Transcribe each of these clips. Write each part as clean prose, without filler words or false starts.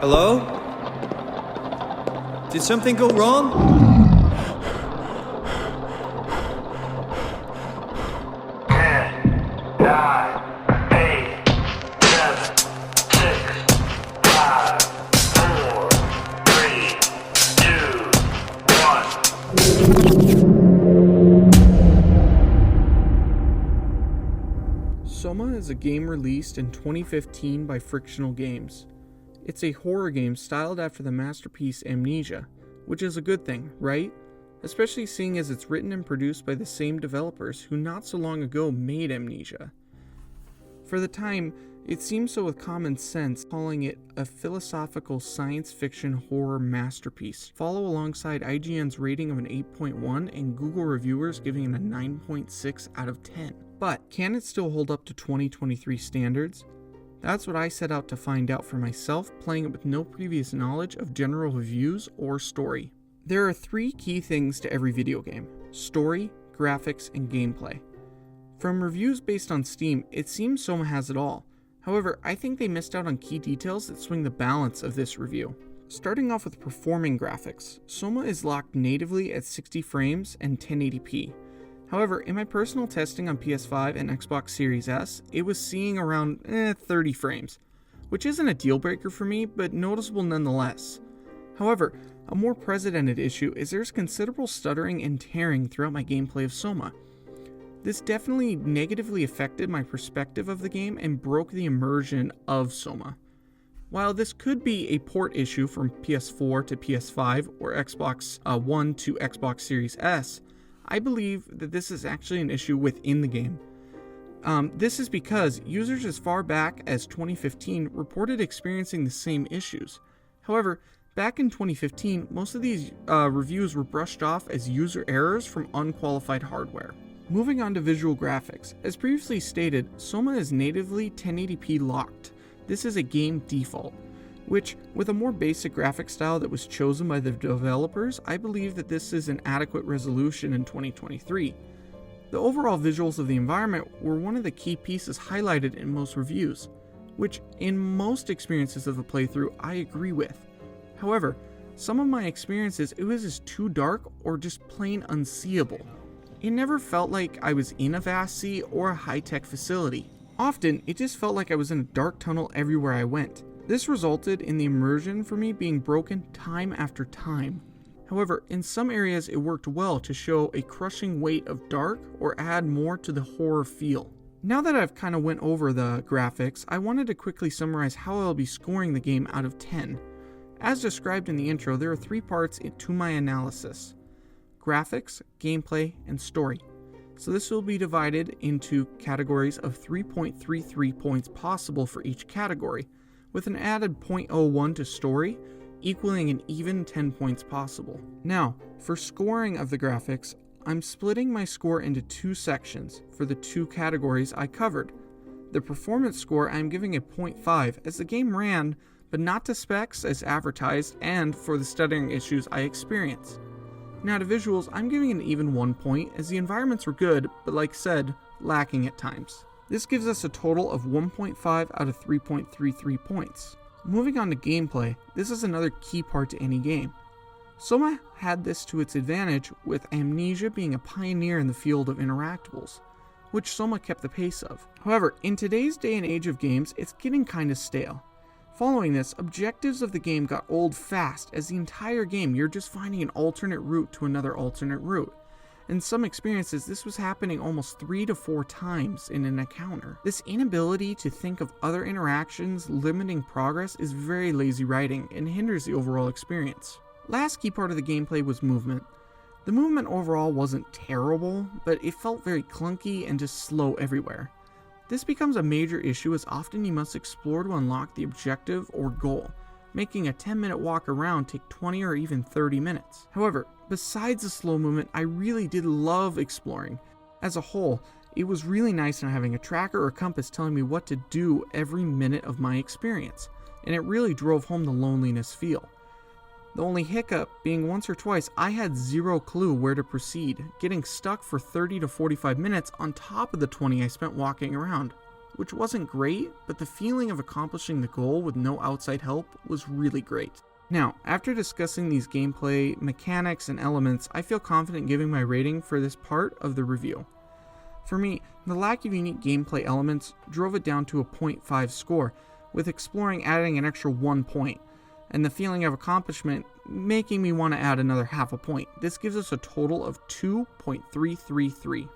Hello? Did something go wrong? 10, 9, 8, 7, 6, 5, 4, 3, 2, 1. Soma is a game released in 2015 by Frictional Games. It's a horror game styled after the masterpiece Amnesia, which is a good thing, right? Especially seeing as it's written and produced by the same developers who not so long ago made Amnesia. For the time, it seemed so with common sense, calling it a philosophical science fiction horror masterpiece. Follow alongside IGN's rating of an 8.1 and Google reviewers giving it a 9.6 out of 10. But can it still hold up to 2023 standards? That's what I set out to find out for myself, playing it with no previous knowledge of general reviews or story. There are 3 key things to every video game: story, graphics, and gameplay. From reviews based on Steam, it seems Soma has it all. However, I think they missed out on key details that swing the balance of this review. Starting off with performing graphics, Soma is locked natively at 60 frames and 1080p. However, in my personal testing on PS5 and Xbox Series S, it was seeing around 30 frames, which isn't a deal breaker for me, but noticeable nonetheless. However, a more precedented issue is there's considerable stuttering and tearing throughout my gameplay of Soma. This definitely negatively affected my perspective of the game and broke the immersion of Soma. While this could be a port issue from PS4 to PS5 or Xbox One to Xbox Series S, I believe that this is actually an issue within the game. This is because users as far back as 2015 reported experiencing the same issues. However, back in 2015, most of these reviews were brushed off as user errors from unqualified hardware. Moving on to visual graphics. As previously stated, Soma is natively 1080p locked. This is a game default, which, with a more basic graphic style that was chosen by the developers, I believe that this is an adequate resolution in 2023. The overall visuals of the environment were one of the key pieces highlighted in most reviews, which in most experiences of the playthrough I agree with. However, some of my experiences, it was just too dark or just plain unseeable. It never felt like I was in a vast sea or a high-tech facility. Often, it just felt like I was in a dark tunnel everywhere I went. This resulted in the immersion for me being broken time after time. However, in some areas it worked well to show a crushing weight of dark or add more to the horror feel. Now that I've kind of went over the graphics, I wanted to quickly summarize how I'll be scoring the game out of 10. As described in the intro, there are 3 parts to my analysis: graphics, gameplay, and story. So this will be divided into categories of 3.33 points possible for each category, with an added 0.01 to story, equaling an even 10 points possible. Now, for scoring of the graphics, I'm splitting my score into 2 sections for the 2 categories I covered. The performance score I'm giving a 0.5 as the game ran, but not to specs as advertised and for the stuttering issues I experienced. Now to visuals, I'm giving an even 1 point as the environments were good, but like said, lacking at times. This gives us a total of 1.5 out of 3.33 points. Moving on to gameplay, this is another key part to any game. Soma had this to its advantage with Amnesia being a pioneer in the field of interactables, which Soma kept the pace of. However, in today's day and age of games, it's getting kinda stale. Following this, objectives of the game got old fast, as the entire game you're just finding an alternate route to another alternate route. In some experiences, this was happening almost 3 to 4 times in an encounter. This inability to think of other interactions limiting progress is very lazy writing and hinders the overall experience. Last key part of the gameplay was movement. The movement overall wasn't terrible, but it felt very clunky and just slow everywhere. This becomes a major issue as often you must explore to unlock the objective or goal, making a 10-minute walk around take 20 or even 30 minutes. However, besides the slow movement, I really did love exploring. As a whole, it was really nice not having a tracker or compass telling me what to do every minute of my experience, and it really drove home the loneliness feel. The only hiccup being once or twice I had zero clue where to proceed, getting stuck for 30 to 45 minutes on top of the 20 I spent walking around. which wasn't great, but the feeling of accomplishing the goal with no outside help was really great. Now, after discussing these gameplay, mechanics, and elements, I feel confident giving my rating for this part of the review. For me, the lack of unique gameplay elements drove it down to a 0.5 score, with exploring adding an extra 1 point, and the feeling of accomplishment making me want to add another half a point. This gives us a total of 2.333.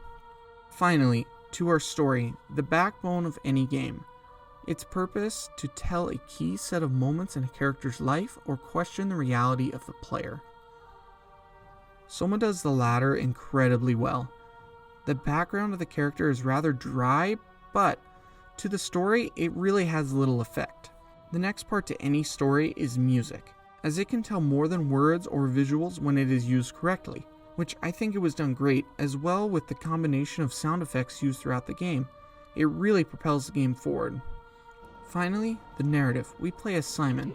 Finally, to our story, the backbone of any game. Its purpose to tell a key set of moments in a character's life or question the reality of the player. Soma does the latter incredibly well. The background of the character is rather dry, but to the story, it really has little effect. The next part to any story is music, as it can tell more than words or visuals when it is used correctly, which I think it was done great, as well with the combination of sound effects used throughout the game. It really propels the game forward. Finally, the narrative. We play as Simon,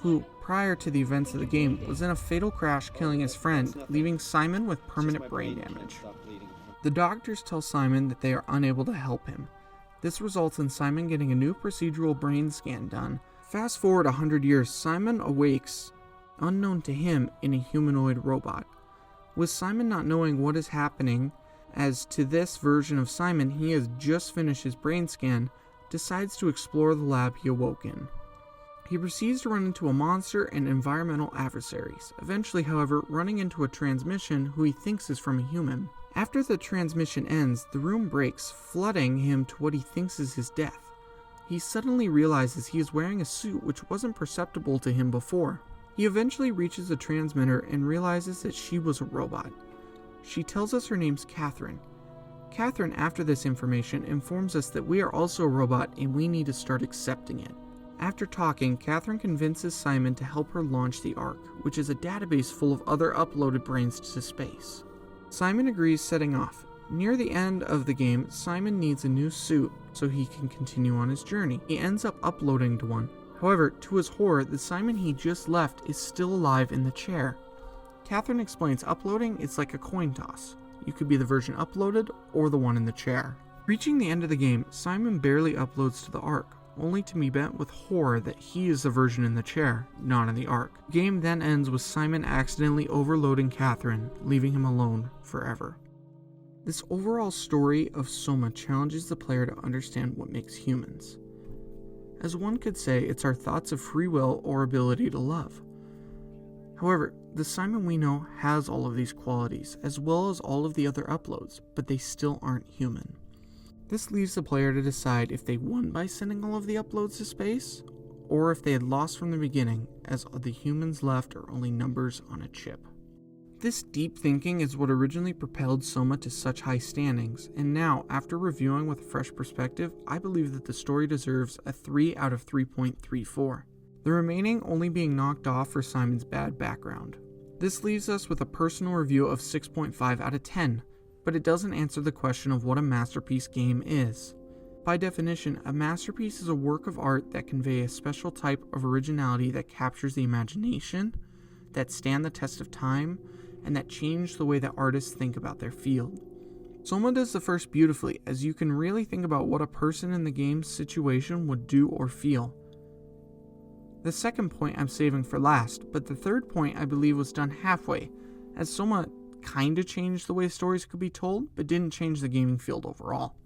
who, prior to the events of the game, was in a fatal crash killing his friend, leaving Simon with permanent brain damage. The doctors tell Simon that they are unable to help him. This results in Simon getting a new procedural brain scan done. Fast forward 100 years, Simon awakes, unknown to him, in a humanoid robot. With Simon not knowing what is happening, as to this version of Simon, he has just finished his brain scan, decides to explore the lab he awoke in. He proceeds to run into a monster and environmental adversaries, eventually, however, running into a transmission who he thinks is from a human. After the transmission ends, the room breaks, flooding him to what he thinks is his death. He suddenly realizes he is wearing a suit which wasn't perceptible to him before. He eventually reaches the transmitter and realizes that she was a robot. She tells us her name's Catherine. Catherine, after this information, informs us that we are also a robot and we need to start accepting it. After talking, Catherine convinces Simon to help her launch the Ark, which is a database full of other uploaded brains to space. Simon agrees, setting off. Near the end of the game, Simon needs a new suit so he can continue on his journey. He ends up uploading to one. However, to his horror, the Simon he just left is still alive in the chair. Catherine explains uploading is like a coin toss. You could be the version uploaded or the one in the chair. Reaching the end of the game, Simon barely uploads to the Ark, only to be met with horror that he is the version in the chair, not in the Ark. The game then ends with Simon accidentally overloading Catherine, leaving him alone forever. This overall story of Soma challenges the player to understand what makes humans. As one could say, it's our thoughts of free will or ability to love. However, the Simon we know has all of these qualities, as well as all of the other uploads, but they still aren't human. This leaves the player to decide if they won by sending all of the uploads to space, or if they had lost from the beginning, as the humans left are only numbers on a chip. This deep thinking is what originally propelled Soma to such high standings, and now, after reviewing with a fresh perspective, I believe that the story deserves a 3 out of 3.34. The remaining only being knocked off for Simon's bad background. This leaves us with a personal review of 6.5 out of 10, but it doesn't answer the question of what a masterpiece game is. By definition, a masterpiece is a work of art that convey a special type of originality that captures the imagination, that stand the test of time, and that change the way that artists think about their field. Soma does the first beautifully, as you can really think about what a person in the game's situation would do or feel. The second point I'm saving for last, but the third point I believe was done halfway, as Soma kinda changed the way stories could be told, but didn't change the gaming field overall.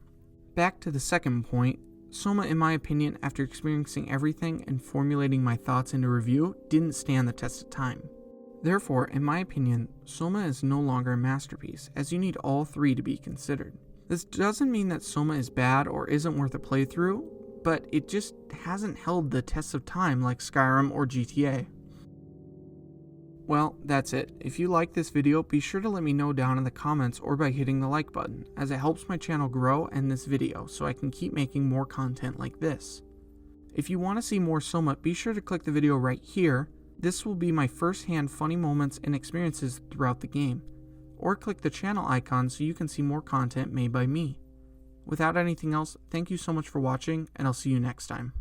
Back to the second point, Soma, in my opinion, after experiencing everything and formulating my thoughts into review, didn't stand the test of time. Therefore, in my opinion, Soma is no longer a masterpiece, as you need all three to be considered. This doesn't mean that Soma is bad or isn't worth a playthrough, but it just hasn't held the test of time like Skyrim or GTA. Well, that's it. If you like this video, be sure to let me know down in the comments or by hitting the like button, as it helps my channel grow and this video so I can keep making more content like this. If you want to see more Soma, be sure to click the video right here. This will be my first-hand funny moments and experiences throughout the game. Or click the channel icon so you can see more content made by me. Without anything else, thank you so much for watching, and I'll see you next time.